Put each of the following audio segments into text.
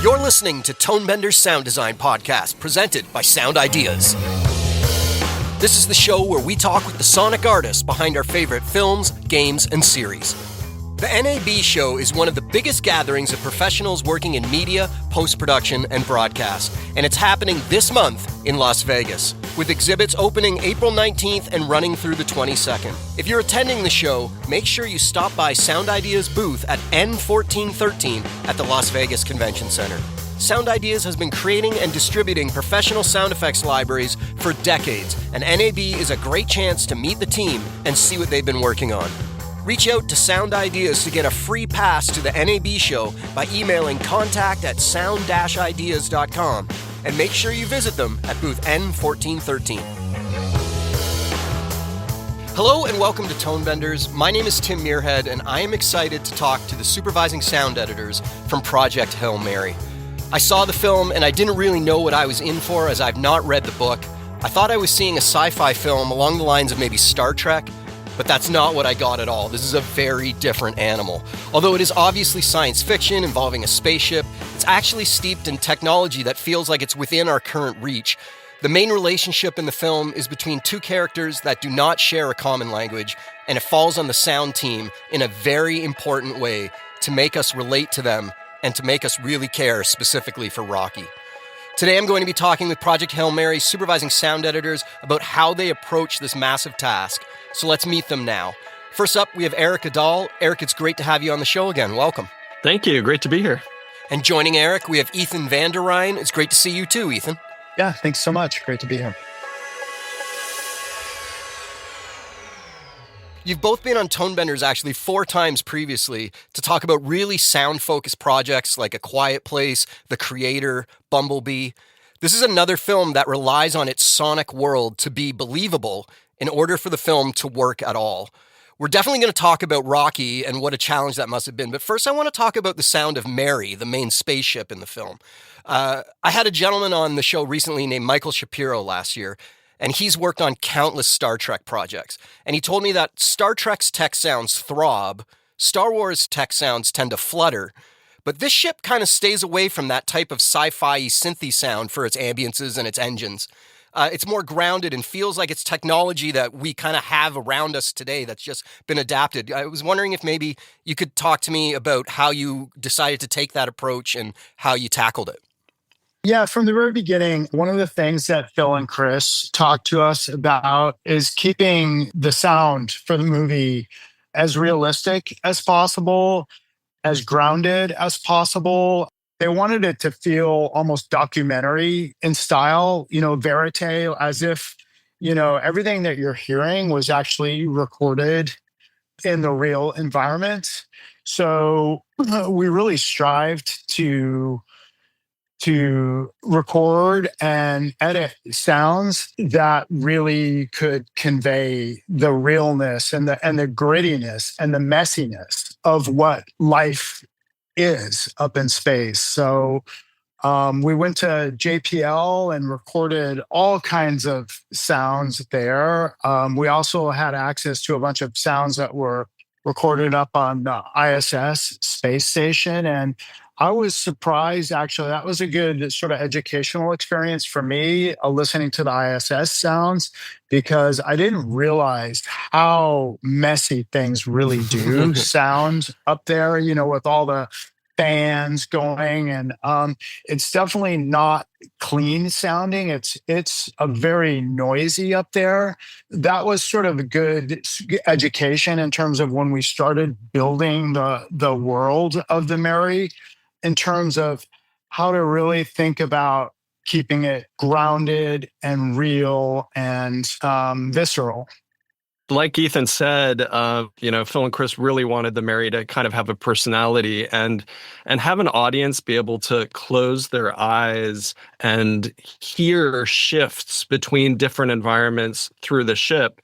You're listening to Tonebender's Sound Design Podcast, presented by Sound Ideas. This is the show where we talk with the sonic artists behind our favorite films, games, and series. The NAB show is one of the biggest gatherings of professionals working in media, post-production, and broadcast, and it's happening this month in Las Vegas, with exhibits opening April 19th and running through the 22nd. If you're attending the show, make sure you stop by Sound Ideas booth at N1413 at the Las Vegas Convention Center. Sound Ideas has been creating and distributing professional sound effects libraries for decades, and NAB is a great chance to meet the team and see what they've been working on. Reach out to Sound Ideas to get a free pass to the NAB show by emailing contact@sound-ideas.com, and make sure you visit them at booth N1413. Hello and welcome to Tonebenders. My name is Tim Muirhead, and I am excited to talk to the supervising sound editors from Project Hail Mary. I saw the film and I didn't really know what I was in for, as I've not read the book. I thought I was seeing a sci-fi film along the lines of maybe Star Trek, but that's not what I got at all. This is a very different animal. Although it is obviously science fiction involving a spaceship, it's actually steeped in technology that feels like it's within our current reach. The main relationship in the film is between two characters that do not share a common language, and it falls on the sound team in a very important way to make us relate to them and to make us really care, specifically for Rocky. Today I'm going to be talking with Project Hail Mary's supervising sound editors about how they approach this massive task. So let's meet them now. First up, we have Erik Aadahl. Erik, it's great to have you on the show again. Welcome. Thank you. Great to be here. And joining Erik, we have Ethan van der Rijn. It's great to see you too, Ethan. Yeah, thanks so much. Great to be here. You've both been on Tonebenders actually 4 times previously to talk about really sound-focused projects like A Quiet Place, The Creator, Bumblebee. This is another film that relies on its sonic world to be believable in order for the film to work at all. We're definitely going to talk about Rocky and what a challenge that must have been. But first, I want to talk about the sound of Mary, the main spaceship in the film. I had a gentleman on the show recently named Michael Shapiro last year, and he's worked on countless Star Trek projects. And he told me that Star Trek's tech sounds throb, Star Wars tech sounds tend to flutter, but this ship kind of stays away from that type of sci-fi synthy sound for its ambiances and its engines. It's more grounded and feels like it's technology that we kind of have around us today that's just been adapted. I was wondering if maybe you could talk to me about how you decided to take that approach and how you tackled it. Yeah, from the very beginning, one of the things that Phil and Chris talked to us about is keeping the sound for the movie as realistic as possible, as grounded as possible. They wanted it to feel almost documentary in style, verite, as if, everything that you're hearing was actually recorded in the real environment. So we really strived to record and edit sounds that really could convey the realness and the grittiness and the messiness of what life is up in space. So we went to JPL and recorded all kinds of sounds there. We also had access to a bunch of sounds that were recorded up on the ISS space station. And I was surprised, actually. That was a good sort of educational experience for me, listening to the ISS sounds, because I didn't realize how messy things really do sound up there, with all the fans going. And it's definitely not clean sounding. It's a very noisy up there. That was sort of a good education in terms of when we started building the world of the Mary, in terms of how to really think about keeping it grounded and real and visceral. Like Ethan said, Phil and Chris really wanted the Mary to kind of have a personality and have an audience be able to close their eyes and hear shifts between different environments through the ship.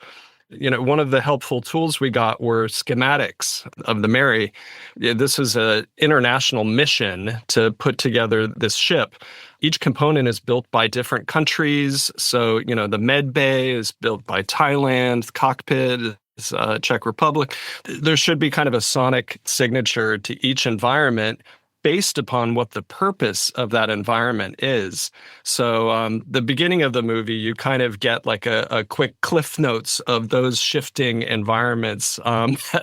One of the helpful tools we got were schematics of the Mary. This was an international mission to put together this ship. Each component is built by different countries. So, the med bay is built by Thailand, the cockpit is Czech Republic. There should be kind of a sonic signature to each environment. based upon what the purpose of that environment is. So the beginning of the movie, you kind of get like a quick cliff notes of those shifting environments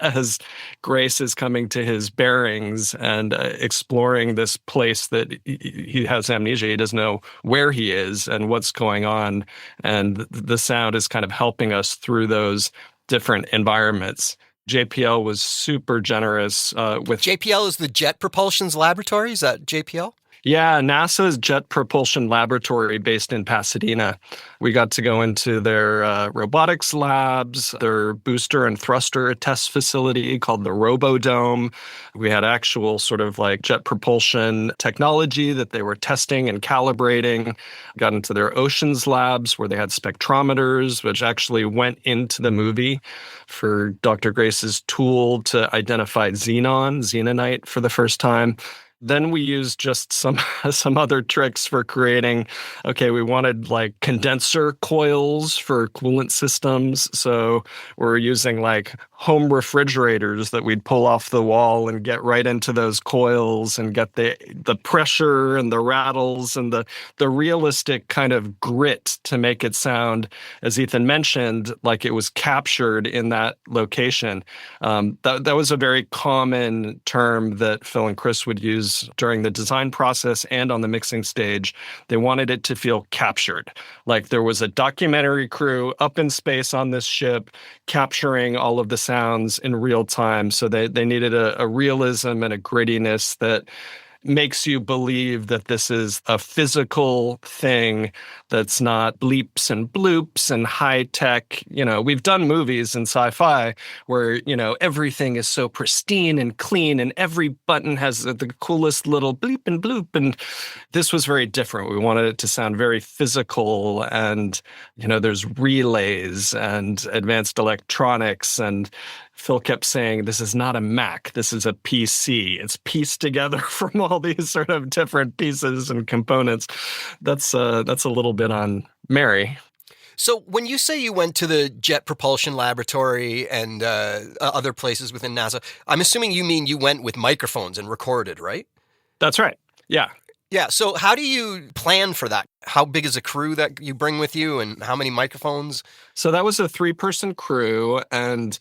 as Grace is coming to his bearings and exploring this place that he has amnesia. He doesn't know where he is and what's going on. And the sound is kind of helping us through those different environments. JPL was super generous with... JPL is the Jet Propulsion's laboratory? Is that JPL? Yeah, NASA's Jet Propulsion Laboratory based in Pasadena. We got to go into their robotics labs, their booster and thruster test facility called the Robodome. We had actual sort of like jet propulsion technology that they were testing and calibrating. Got into their oceans labs where they had spectrometers, which actually went into the movie for Dr. Grace's tool to identify xenonite for the first time. Then we used just some other tricks for creating, we wanted like condenser coils for coolant systems. So we're using like home refrigerators that we'd pull off the wall and get right into those coils and get the pressure and the rattles and the realistic kind of grit to make it sound, as Ethan mentioned, like it was captured in that location. That was a very common term that Phil and Chris would use during the design process and on the mixing stage. They wanted it to feel captured. Like there was a documentary crew up in space on this ship capturing all of the sounds in real time. So they needed a realism and a grittiness that makes you believe that this is a physical thing that's not bleeps and bloops and high tech. We've done movies and sci-fi where, everything is so pristine and clean and every button has the coolest little bleep and bloop. And this was very different. We wanted it to sound very physical and, there's relays and advanced electronics. And Phil kept saying, this is not a Mac, this is a PC. It's pieced together from all these sort of different pieces and components. That's a little bit on Mary. So when you say you went to the Jet Propulsion Laboratory and other places within NASA, I'm assuming you mean you went with microphones and recorded, right? That's right. Yeah. Yeah. So how do you plan for that? How big is a crew that you bring with you and how many microphones? So that was a 3-person crew, and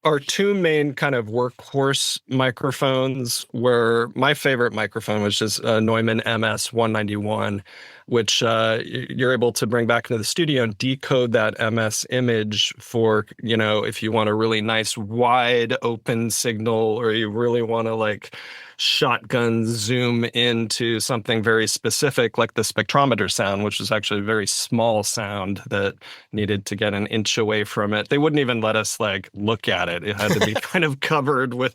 our two main kind of workhorse microphones were, my favorite microphone was just a Neumann MS-191, which you're able to bring back into the studio and decode that MS image for, if you want a really nice wide open signal or you really want to like shotgun zoom into something very specific like the spectrometer sound, which was actually a very small sound that needed to get an inch away from it. They wouldn't even let us like look at it. It had to be kind of covered with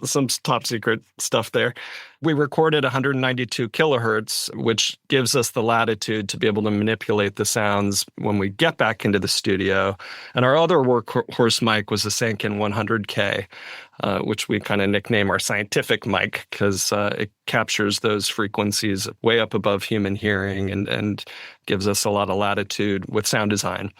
some top secret stuff there. We recorded 192 kilohertz, which gives us the latitude to be able to manipulate the sounds when we get back into the studio. And our other workhorse mic was a Sanken 100K, which we kind of nickname our scientific mic because it captures those frequencies way up above human hearing and gives us a lot of latitude with sound design.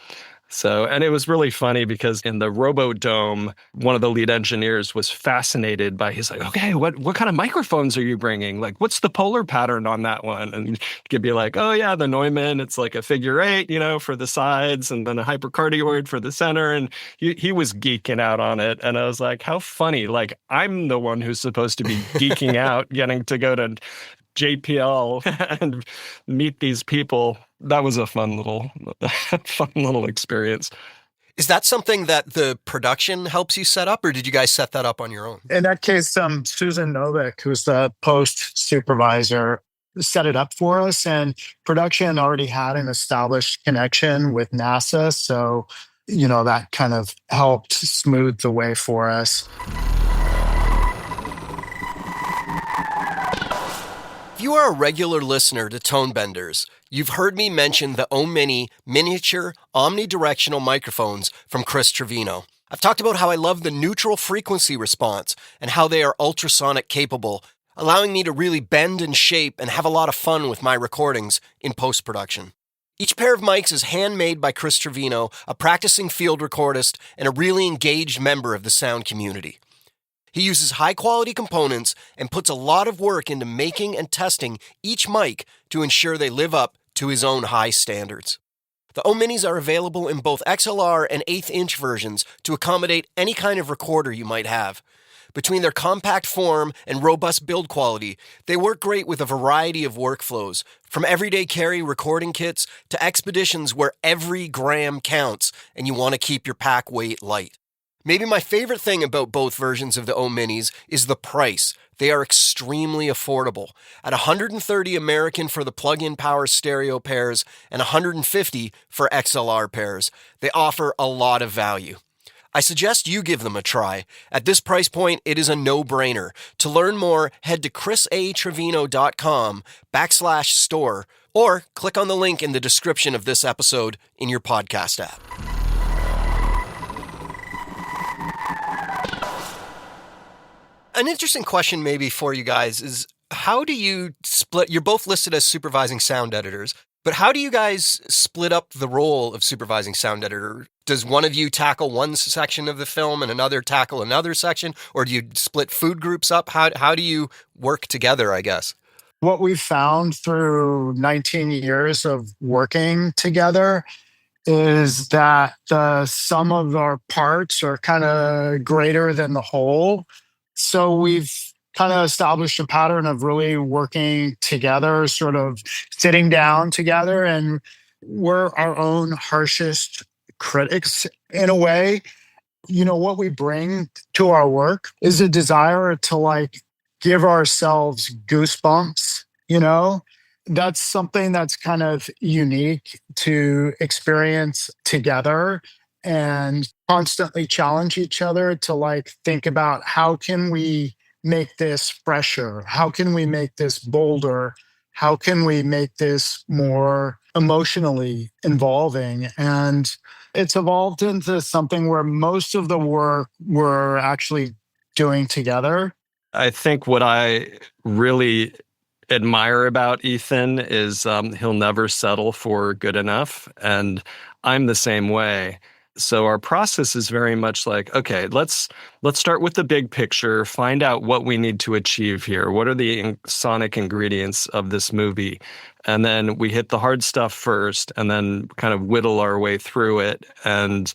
So, and it was really funny because in the Robodome, one of the lead engineers was fascinated by, he's like, okay, what kind of microphones are you bringing? Like, what's the polar pattern on that one? And he'd be like, oh yeah, the Neumann, it's like a figure 8, for the sides and then a hypercardioid for the center. And he was geeking out on it. And I was like, how funny. Like, I'm the one who's supposed to be geeking out, getting to go to JPL and meet these people. That was a fun little experience. Is that something that the production helps you set up, or did you guys set that up on your own? In that case, Susan Novick, who's the post supervisor, set it up for us, and production already had an established connection with NASA. So, that kind of helped smooth the way for us. If you are a regular listener to Tonebenders, you've heard me mention the O-Mini miniature omnidirectional microphones from Chris Trevino. I've talked about how I love the neutral frequency response and how they are ultrasonic capable, allowing me to really bend and shape and have a lot of fun with my recordings in post-production. Each pair of mics is handmade by Chris Trevino, a practicing field recordist and a really engaged member of the sound community. He uses high-quality components and puts a lot of work into making and testing each mic to ensure they live up to his own high standards. The O-Minis are available in both XLR and 1/8-inch versions to accommodate any kind of recorder you might have. Between their compact form and robust build quality, they work great with a variety of workflows, from everyday carry recording kits to expeditions where every gram counts and you want to keep your pack weight light. Maybe my favorite thing about both versions of the O-Minis is the price. They are extremely affordable, at $130 American for the plug-in power stereo pairs and $150 for XLR pairs. They offer a lot of value. I suggest you give them a try. At this price point, it is a no-brainer. To learn more, head to chrisatrevino.com/store or click on the link in the description of this episode in your podcast app. An interesting question maybe for you guys is, how do you split? You're both listed as supervising sound editors, but how do you guys split up the role of supervising sound editor? Does one of you tackle one section of the film and another tackle another section? Or do you split food groups up? How do you work together, I guess? What we've found through 19 years of working together is that the sum of our parts are kind of greater than the whole. So we've kind of established a pattern of really working together, sort of sitting down together, and we're our own harshest critics in a way. You know, what we bring to our work is a desire to give ourselves goosebumps, you know? That's something that's kind of unique to experience together, and constantly challenge each other to think about, how can we make this fresher? How can we make this bolder? How can we make this more emotionally involving? And it's evolved into something where most of the work we're actually doing together. I think what I really admire about Ethan is he'll never settle for good enough. And I'm the same way. So our process is very much like, okay, let's start with the big picture, find out what we need to achieve here. What are the sonic ingredients of this movie? And then we hit the hard stuff first and then kind of whittle our way through it. And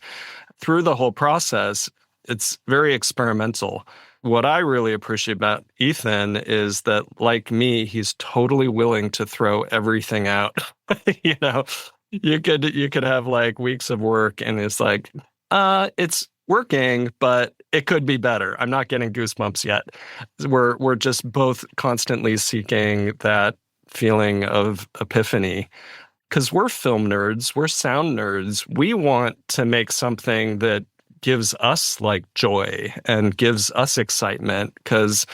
through the whole process, it's very experimental. What I really appreciate about Ethan is that, like me, he's totally willing to throw everything out. You know, you could have weeks of work and it's it's working, but it could be better. I'm not getting goosebumps yet. We're just both constantly seeking that feeling of epiphany, because we're film nerds, we're sound nerds. We want to make something that gives us joy and gives us excitement, because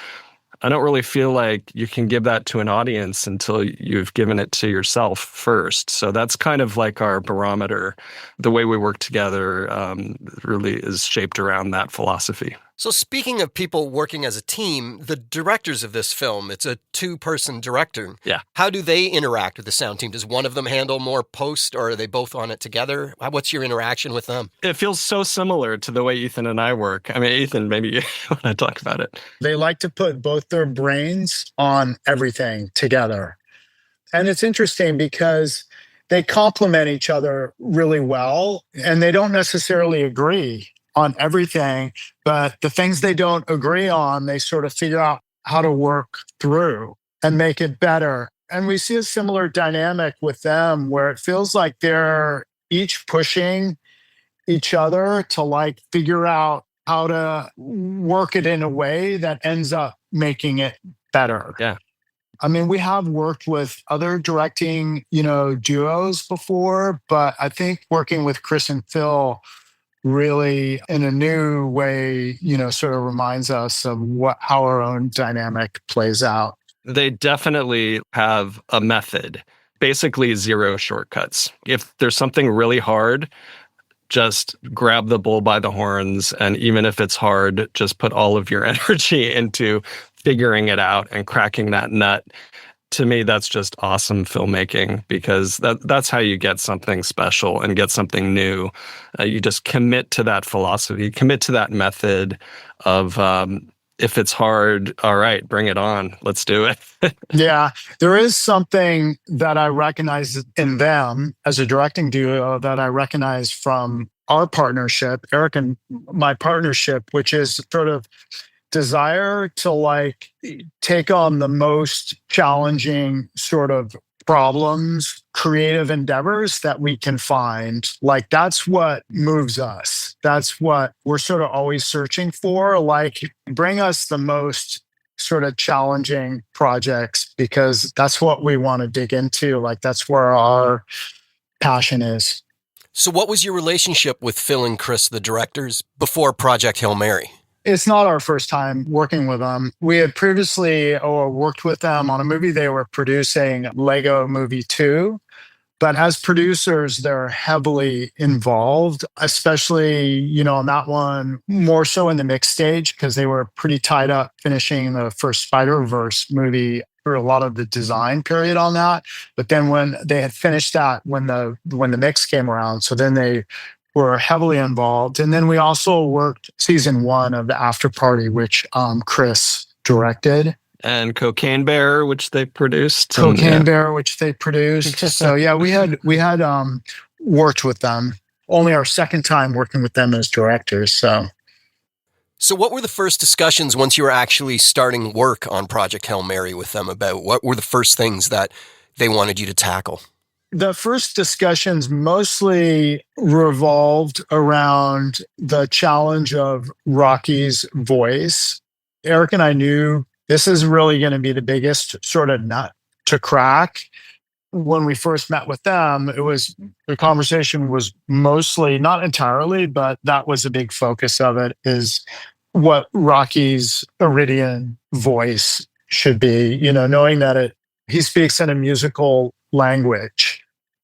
I don't really feel like you can give that to an audience until you've given it to yourself first. So that's kind of our barometer. The way we work together really is shaped around that philosophy. So speaking of people working as a team, the directors of this film, it's a two-person director. Yeah. How do they interact with the sound team? Does one of them handle more post, or are they both on it together? What's your interaction with them? It feels so similar to the way Ethan and I work. I mean, Ethan, maybe you want to talk about it. They like to put both their brains on everything together. And it's interesting because they complement each other really well, and they don't necessarily agree on everything, but the things they don't agree on, they sort of figure out how to work through and make it better. And we see a similar dynamic with them where it feels like they're each pushing each other to figure out how to work it in a way that ends up making it better. Yeah. I mean, we have worked with other directing, duos before, but I think working with Chris and Phil really in a new way, sort of reminds us of how our own dynamic plays out. They definitely have a method, basically zero shortcuts. If there's something really hard, just grab the bull by the horns. And even if it's hard, just put all of your energy into figuring it out and cracking that nut. To me, that's just awesome filmmaking, because that's how you get something special and get something new. You just commit to that philosophy, commit to that method of if it's hard, all right, bring it on. Let's do it. Yeah, there is something that I recognize in them as a directing duo that I recognize from our partnership, Erik and my partnership, which is sort of desire to like take on the most challenging sort of problems, creative endeavors that we can find. Like that's what moves us. That's what we're sort of always searching for. Like bring us the most sort of challenging projects because that's what we want to dig into. Like that's where our passion is. So what was your relationship with Phil and Chris, the directors, before Project Hail Mary? It's not our first time working with them. We had previously worked with them on a movie they were producing, Lego Movie 2. But as producers, they're heavily involved, especially, on that one, more so in the mix stage, because they were pretty tied up finishing the first Spider-Verse movie for a lot of the design period on that. But then when they had finished that, when the mix came around, so then they were heavily involved. And then we also worked season 1 of the After Party, which Chris directed. And Cocaine Bear, which they produced. Bear, which they produced. So yeah, we had worked with them. Only our second time working with them as directors. So what were the first discussions once you were actually starting work on Project Hail Mary with them about? What were the first things that they wanted you to tackle? The first discussions mostly revolved around the challenge of Rocky's voice. Erik and I knew this is really going to be the biggest sort of nut to crack. When we first met with them, the conversation was mostly, not entirely, but that was a big focus of it, is what Rocky's Eridian voice should be, knowing that he speaks in a musical language.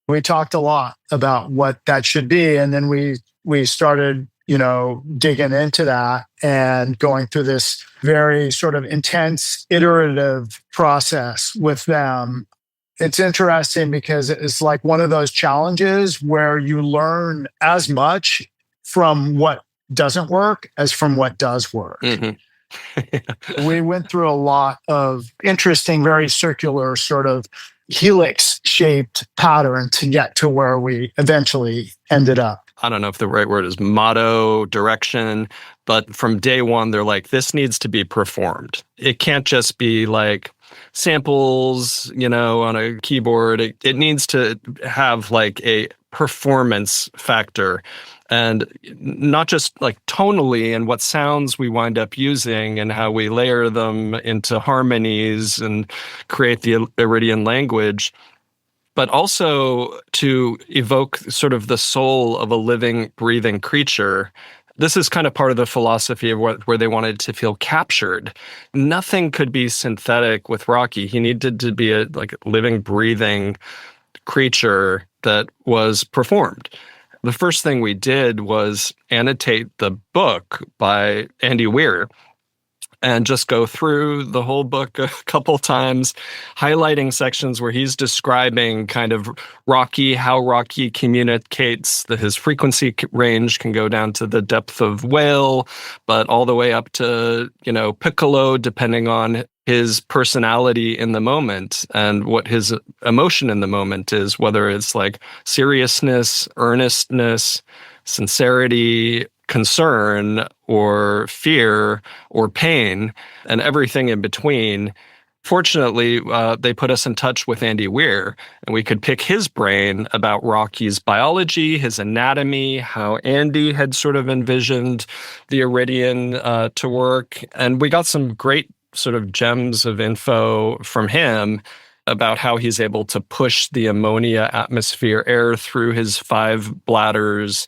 We talked a lot about what that should be. And then we started, digging into that and going through this very sort of intense, iterative process with them. It's interesting because it's like one of those challenges where you learn as much from what doesn't work as from what does work. Mm-hmm. We went through a lot of interesting, very circular sort of helix-shaped pattern to get to where we eventually ended up. I don't know if the right word is motto, direction, but from day one, they're like, this needs to be performed. It can't just be like samples, on a keyboard. It needs to have like a performance factor. And not just like tonally and what sounds we wind up using and how we layer them into harmonies and create the Eridian language, but also to evoke sort of the soul of a living, breathing creature. This is kind of part of the philosophy of where they wanted to feel captured. Nothing could be synthetic with Rocky. He needed to be a living, breathing creature that was performed. The first thing we did was annotate the book by Andy Weir and just go through the whole book a couple times, highlighting sections where he's describing kind of Rocky, how Rocky communicates, that his frequency range can go down to the depth of whale, but all the way up to, piccolo, depending on his personality in the moment and what his emotion in the moment is, whether it's like seriousness, earnestness, sincerity, concern, or fear, or pain, and everything in between. Fortunately, they put us in touch with Andy Weir, and we could pick his brain about Rocky's biology, his anatomy, how Andy had sort of envisioned the Eridian to work. And we got some great sort of gems of info from him about how he's able to push the ammonia atmosphere air through his 5 bladders,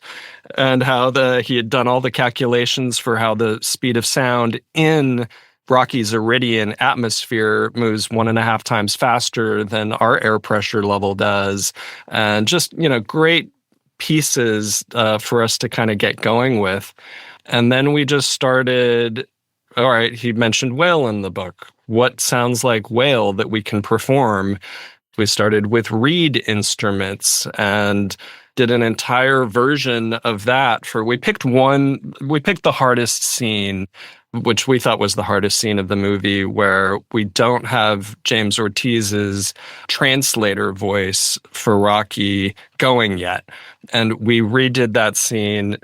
and how he had done all the calculations for how the speed of sound in Rocky's Eridian atmosphere moves 1.5 times faster than our air pressure level does. And just, great pieces for us to kind of get going with. And then we just started, all right, he mentioned whale in the book. What sounds like whale that we can perform? We started with reed instruments and did an entire version of that we picked the hardest scene which we thought was the hardest scene of the movie, where we don't have James Ortiz's translator voice for Rocky going yet. And we redid that scene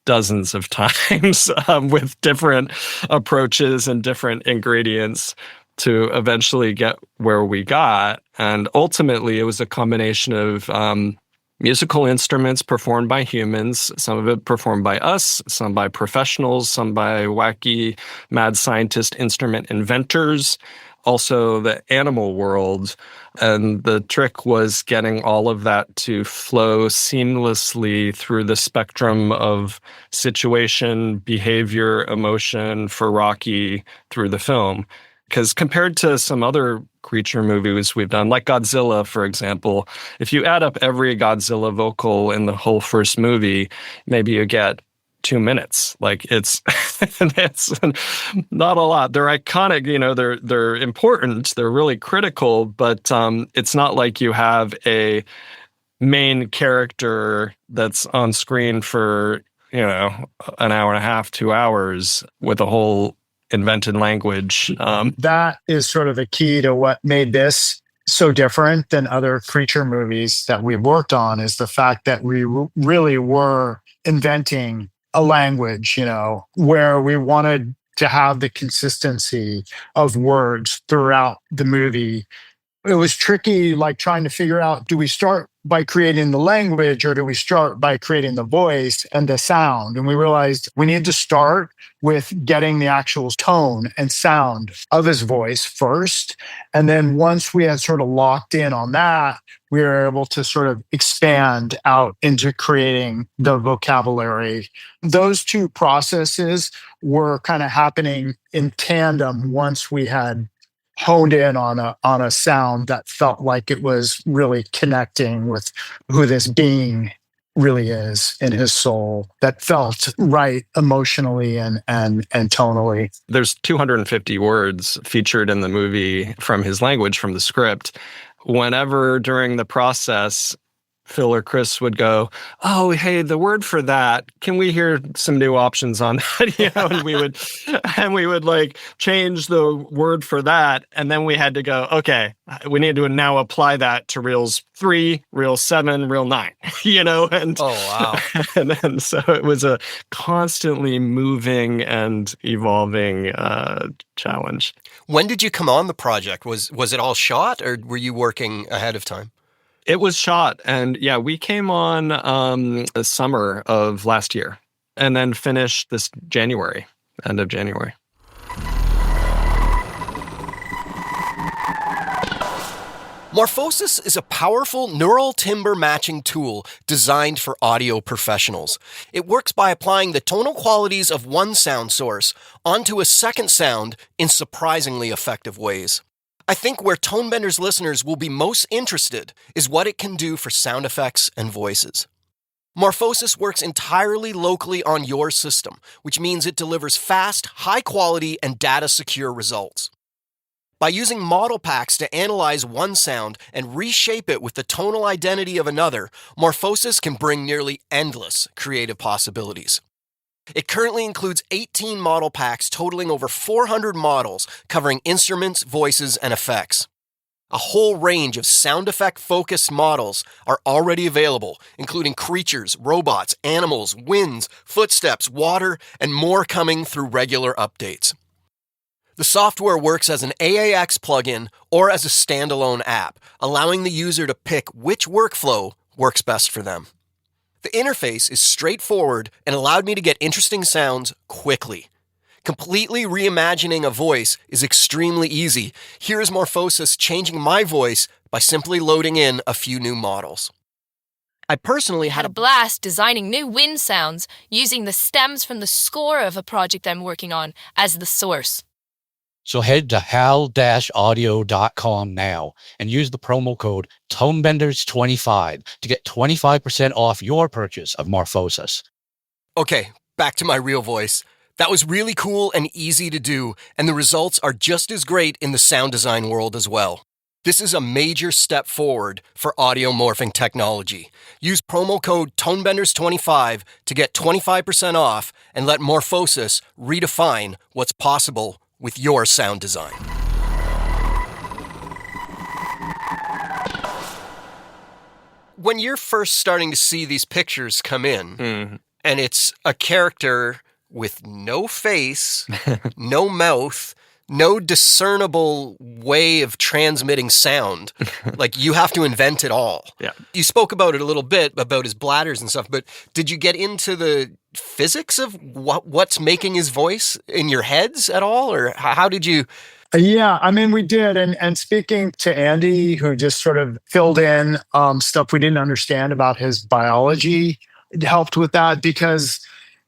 dozens of times with different approaches and different ingredients to eventually get where we got. And ultimately, it was a combination of musical instruments performed by humans, some of it performed by us, some by professionals, some by wacky mad scientist instrument inventors, also the animal world. And the trick was getting all of that to flow seamlessly through the spectrum of situation, behavior, emotion for Rocky through the film. Because compared to some other creature movies we've done, like Godzilla, for example, if you add up every Godzilla vocal in the whole first movie, maybe you get 2 minutes. Like it's not a lot. They're iconic, they're important, they're really critical, but it's not like you have a main character that's on screen for, an hour and a half, 2 hours with a whole invented language. That is sort of the key to what made this so different than other creature movies that we've worked on, is the fact that we really were inventing a language, where we wanted to have the consistency of words throughout the movie. It was tricky, like trying to figure out, do we start by creating the language or do we start by creating the voice and the sound? And we realized we need to start with getting the actual tone and sound of his voice first. And then once we had sort of locked in on that, we were able to sort of expand out into creating the vocabulary. Those two processes were kind of happening in tandem once we had honed in on a sound that felt like it was really connecting with who this being really is in his soul, that felt right emotionally and tonally. There's 250 words featured in the movie from his language, from the script. Whenever during the process, Phil or Chris would go, "Oh, hey, the word for that, can we hear some new options on that?" And we would like change the word for that. And then we had to go, okay, we need to now apply that to reels 3, reel 7, reel 9, and oh, wow. and so it was a constantly moving and evolving challenge. When did you come on the project? Was it all shot, or were you working ahead of time? It was shot, and yeah, we came on the summer of last year, and then finished this January, end of January. Morphosis is a powerful neural timbre matching tool designed for audio professionals. It works by applying the tonal qualities of one sound source onto a second sound in surprisingly effective ways. I think where Tonebender's listeners will be most interested is what it can do for sound effects and voices. Morphosis works entirely locally on your system, which means it delivers fast, high-quality, and data-secure results. By using model packs to analyze one sound and reshape it with the tonal identity of another, Morphosis can bring nearly endless creative possibilities. It currently includes 18 model packs totaling over 400 models covering instruments, voices, and effects. A whole range of sound effect-focused models are already available, including creatures, robots, animals, winds, footsteps, water, and more coming through regular updates. The software works as an AAX plugin or as a standalone app, allowing the user to pick which workflow works best for them. The interface is straightforward and allowed me to get interesting sounds quickly. Completely reimagining a voice is extremely easy. Here is Morphosis changing my voice by simply loading in a few new models. I personally had a blast designing new wind sounds using the stems from the score of a project I'm working on as the source. So head to hal-audio.com now and use the promo code TONEBENDERS25 to get 25% off your purchase of Morphosis. Okay, back to my real voice. That was really cool and easy to do, and the results are just as great in the sound design world as well. This is a major step forward for audio morphing technology. Use promo code TONEBENDERS25 to get 25% off and let Morphosis redefine what's possible with your sound design. When you're first starting to see these pictures come in, and it's a character with no face, no mouth, no discernible way of transmitting sound. Like, you have to invent it all. Yeah. You spoke about it a little bit, about his bladders and stuff, but did you get into the physics of what's making his voice in your heads at all? Or how did you... Yeah, I mean, we did. And speaking to Andy, who just sort of filled in stuff we didn't understand about his biology, it helped with that because,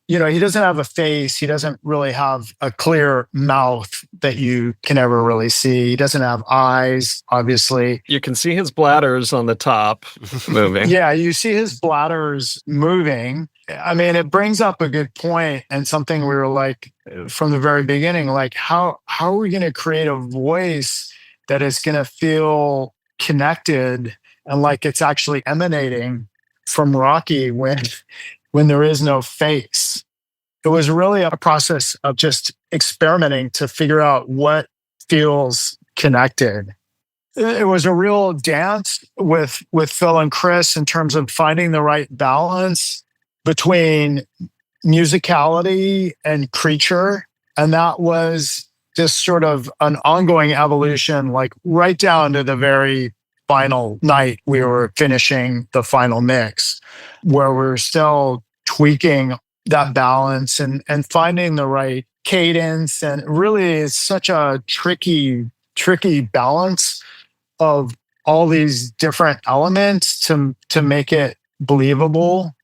you know, he doesn't have a face. He doesn't really have a clear mouth that you can ever really see. He doesn't have eyes, obviously. You can see his bladders on the top moving. Yeah, you see his bladders moving. I mean, it brings up a good point and something we were like from the very beginning, like how are we going to create a voice that is going to feel connected and like it's actually emanating from Rocky when there is no face? It was really a process of just experimenting to figure out what feels connected. It was a real dance with Phil and Chris in terms of finding the right balance between musicality and creature. And that was just sort of an ongoing evolution, like right down to the very final night we were finishing the final mix, where we're still tweaking that balance and finding the right cadence. And really it's such a tricky balance of all these different elements to make it believable.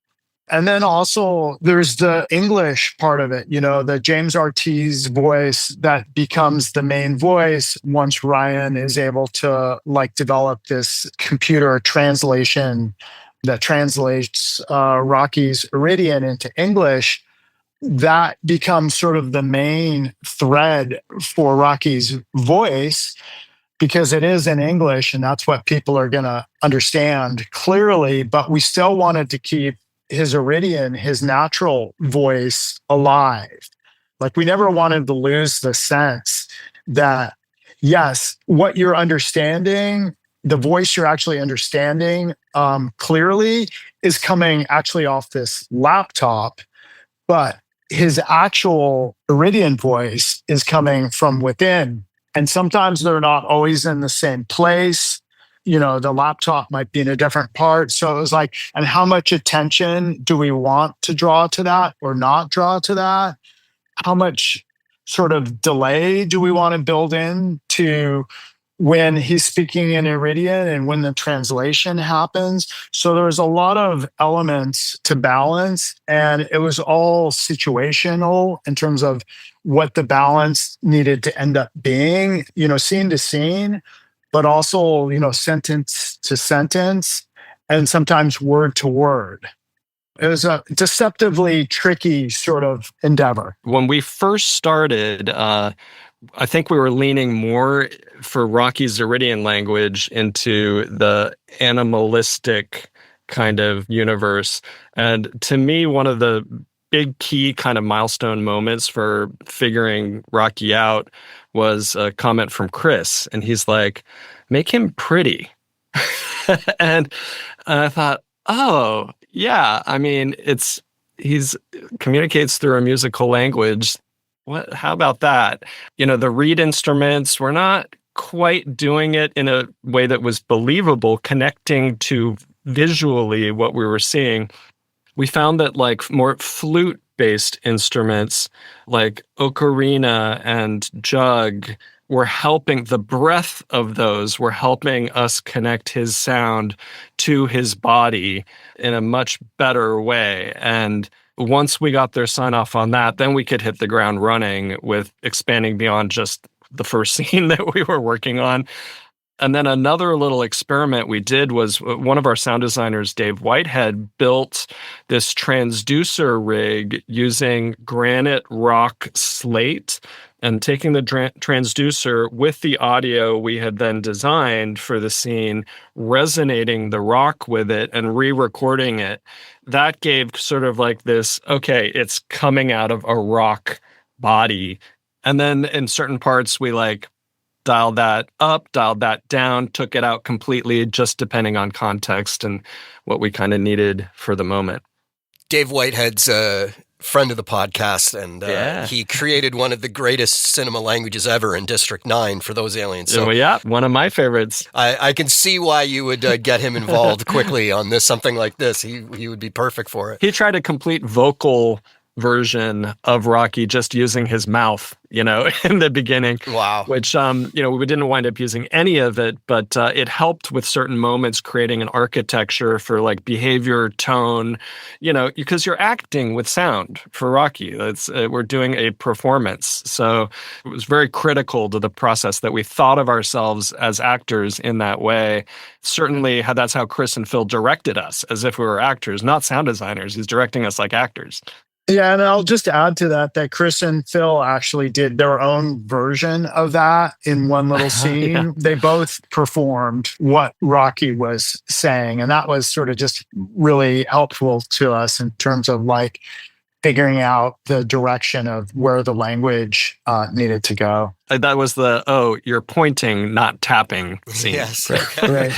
And then also there's the English part of it, you know, the James Ortiz voice that becomes the main voice once Ryan is able to like develop this computer translation that translates Rocky's Eridian into English. That becomes sort of the main thread for Rocky's voice because it is in English and that's what people are going to understand clearly. But we still wanted to keep his Eridian, his natural voice alive. Like we never wanted to lose the sense that, yes, what you're understanding, the voice you're actually understanding clearly is coming actually off this laptop, but his actual Eridian voice is coming from within. And sometimes they're not always in the same place. You know, the laptop might be in a different part. So it was like, and how much attention do we want to draw to that or not draw to that? How much sort of delay do we want to build in to when he's speaking in Eridian and when the translation happens? So there's a lot of elements to balance, and it was all situational in terms of what the balance needed to end up being, you know, scene to scene, but also, you know, sentence to sentence and sometimes word to word. It was a deceptively tricky sort of endeavor. When we first started, I think we were leaning more for Rocky's Eridian language into the animalistic kind of universe. And to me, one of the big key kind of milestone moments for figuring Rocky out was a comment from Chris. And he's like, make him pretty. And I thought, oh, yeah. I mean, he's communicates through a musical language. How about that? You know, the reed instruments, we're not quite doing it in a way that was believable, connecting to visually what we were seeing. We found that like more flute-based instruments like ocarina and jug were helping, the breadth of those were helping us connect his sound to his body in a much better way. And once we got their sign off on that, then we could hit the ground running with expanding beyond just the first scene that we were working on. And then another little experiment we did was one of our sound designers, Dave Whitehead, built this transducer rig using granite rock slate and taking the transducer with the audio we had then designed for the scene, resonating the rock with it and re-recording it. That gave sort of like this, okay, it's coming out of a rock body. And then in certain parts, we like dialed that up, dialed that down, took it out completely, just depending on context and what we kind of needed for the moment. Dave Whitehead's a friend of the podcast, and he created one of the greatest cinema languages ever in District 9 for those aliens. So yeah, one of my favorites. I can see why you would get him involved quickly on this, something like this. He would be perfect for it. He tried a complete vocal version of Rocky just using his mouth, in the beginning. Wow. Which, we didn't wind up using any of it, but it helped with certain moments creating an architecture for like behavior, tone, because you're acting with sound for Rocky. We're doing a performance. So it was very critical to the process that we thought of ourselves as actors in that way. Certainly, that's how Chris and Phil directed us, as if we were actors, not sound designers. He's directing us like actors. Yeah, and I'll just add to that Chris and Phil actually did their own version of that in one little scene. Yeah. They both performed what Rocky was saying, and that was sort of just really helpful to us in terms of like figuring out the direction of where the language needed to go. That was you're pointing, not tapping scene. Yes. Right.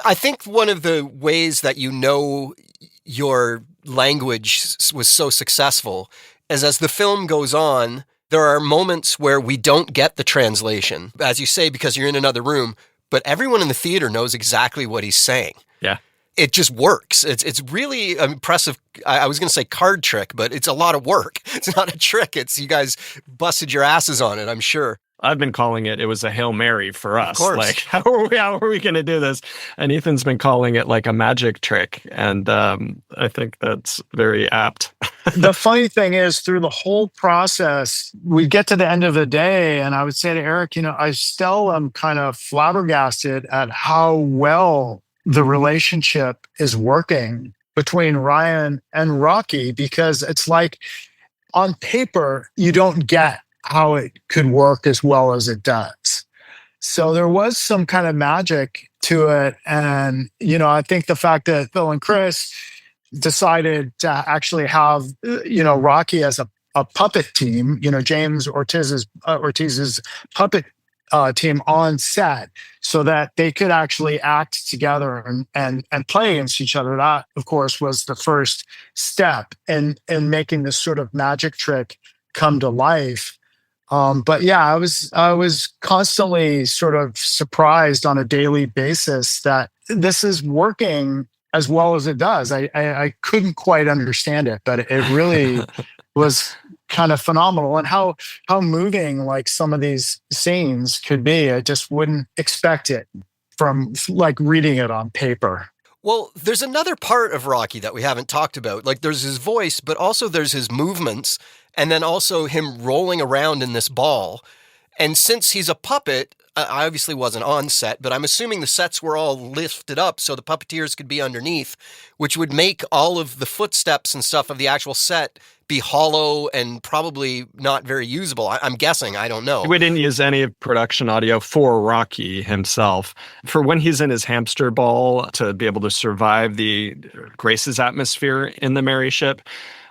I think one of the ways that your language was so successful is as the film goes on, there are moments where we don't get the translation, as you say, because you're in another room, but everyone in the theater knows exactly what he's saying. Yeah. It just works. It's really impressive. I was going to say card trick, but it's a lot of work. It's not a trick. It's you guys busted your asses on it, I'm sure. I've been calling it was a Hail Mary for us. Of course. Like, how are we going to do this? And Ethan's been calling it like a magic trick. And I think that's very apt. The funny thing is, through the whole process, we get to the end of the day, and I would say to Erik, I still am kind of flabbergasted at how well the relationship is working between Ryan and Rocky, because it's like on paper, you don't get how it could work as well as it does. So there was some kind of magic to it. And, I think the fact that Phil and Chris decided to actually have, Rocky as a puppet team, James Ortiz's puppet team on set so that they could actually act together and play against each other. That, of course, was the first step in making this sort of magic trick come to life. But yeah, I was constantly sort of surprised on a daily basis that this is working as well as it does. I couldn't quite understand it, but it really was kind of phenomenal. And how moving like some of these scenes could be. I just wouldn't expect it from like reading it on paper. Well, there's another part of Rocky that we haven't talked about. Like there's his voice, but also there's his movements, and then also him rolling around in this ball. And since he's a puppet, I obviously wasn't on set, but I'm assuming the sets were all lifted up so the puppeteers could be underneath, which would make all of the footsteps and stuff of the actual set be hollow and probably not very usable. I'm guessing. I don't know. We didn't use any production audio for Rocky himself. For when he's in his hamster ball to be able to survive the Grace's atmosphere in the Merry Ship,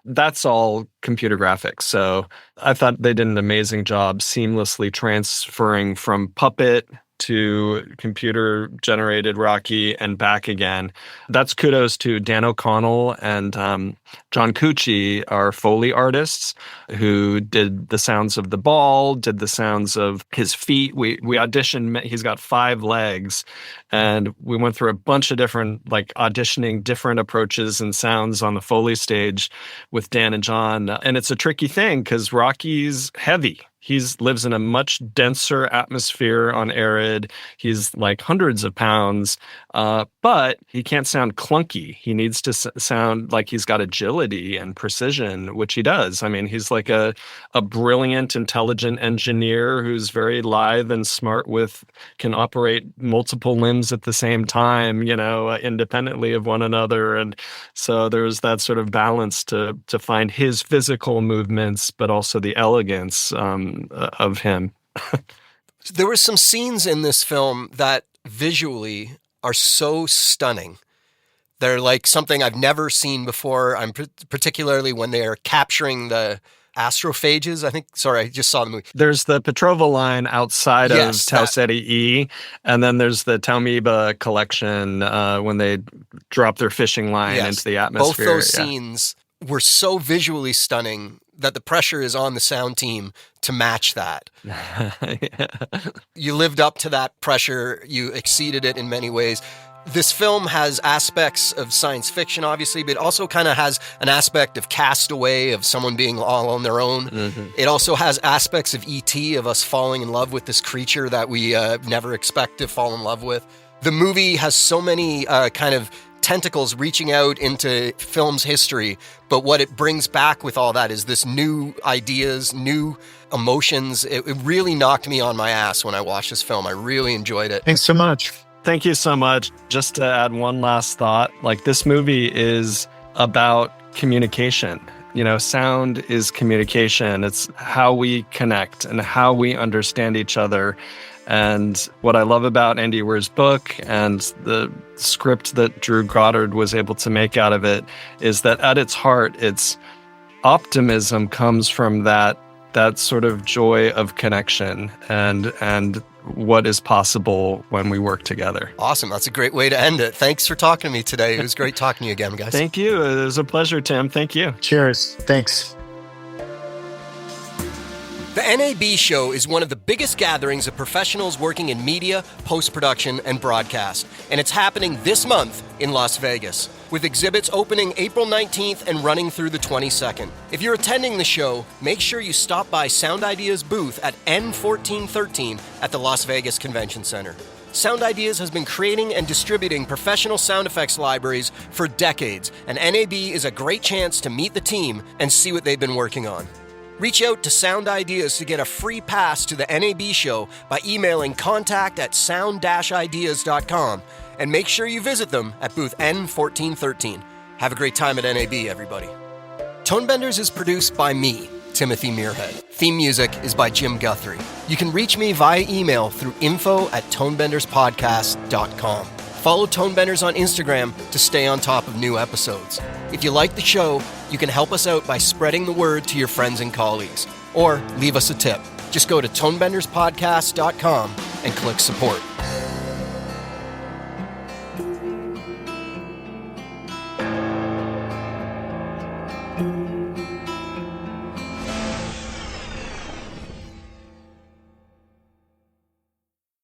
that's all computer graphics. So I thought they did an amazing job seamlessly transferring from puppet to computer-generated Rocky and back again. That's kudos to Dan O'Connell and John Cucci, our Foley artists, who did the sounds of the ball, did the sounds of his feet. We auditioned, he's got 5 legs, and we went through a bunch of different, like auditioning different approaches and sounds on the Foley stage with Dan and John. And it's a tricky thing because Rocky's heavy. He lives in a much denser atmosphere on Erid. He's like hundreds of pounds, but he can't sound clunky. He needs to sound like he's got agility and precision, which he does. I mean, he's like a brilliant, intelligent engineer who's very lithe and smart can operate multiple limbs at the same time, independently of one another. And so there's that sort of balance to find his physical movements, but also the elegance of him. There were some scenes in this film that visually are so stunning. They're like something I've never seen before. Particularly when they are capturing the astrophages. I just saw the movie. There's the Petrova line outside of Tau Ceti E, and then there's the Taumiba collection when they drop their fishing line into the atmosphere. Both those scenes were so visually stunning that the pressure is on the sound team to match that. You lived up to that pressure. You exceeded it in many ways. This film has aspects of science fiction, obviously, but it also kind of has an aspect of Castaway, of someone being all on their own. Mm-hmm. It also has aspects of E.T., of us falling in love with this creature that we never expect to fall in love with. The movie has so many kind of tentacles reaching out into film's history, but what it brings back with all that is this new ideas, new emotions. It really knocked me on my ass when I watched this film. I really enjoyed it. Thanks so much. Thank you so much. Just to add one last thought, this movie is about communication. Sound is communication. It's how we connect and how we understand each other. And what I love about Andy Weir's book and the script that Drew Goddard was able to make out of it is that at its heart, its optimism comes from that sort of joy of connection and what is possible when we work together. Awesome. That's a great way to end it. Thanks for talking to me today. It was great talking to you again, guys. Thank you. It was a pleasure, Tim. Thank you. Cheers. Thanks. The NAB show is one of the biggest gatherings of professionals working in media, post-production, and broadcast, and it's happening this month in Las Vegas, with exhibits opening April 19th and running through the 22nd. If you're attending the show, make sure you stop by Sound Ideas booth at N1413 at the Las Vegas Convention Center. Sound Ideas has been creating and distributing professional sound effects libraries for decades, and NAB is a great chance to meet the team and see what they've been working on. Reach out to Sound Ideas to get a free pass to the NAB show by emailing contact@sound-ideas.com, and make sure you visit them at booth N1413. Have a great time at NAB, everybody. Tonebenders is produced by me, Timothy Muirhead. Theme music is by Jim Guthrie. You can reach me via email through info@tonebenderspodcast.com. Follow Tonebenders on Instagram to stay on top of new episodes. If you like the show, you can help us out by spreading the word to your friends and colleagues, or leave us a tip. Just go to tonebenderspodcast.com and click support.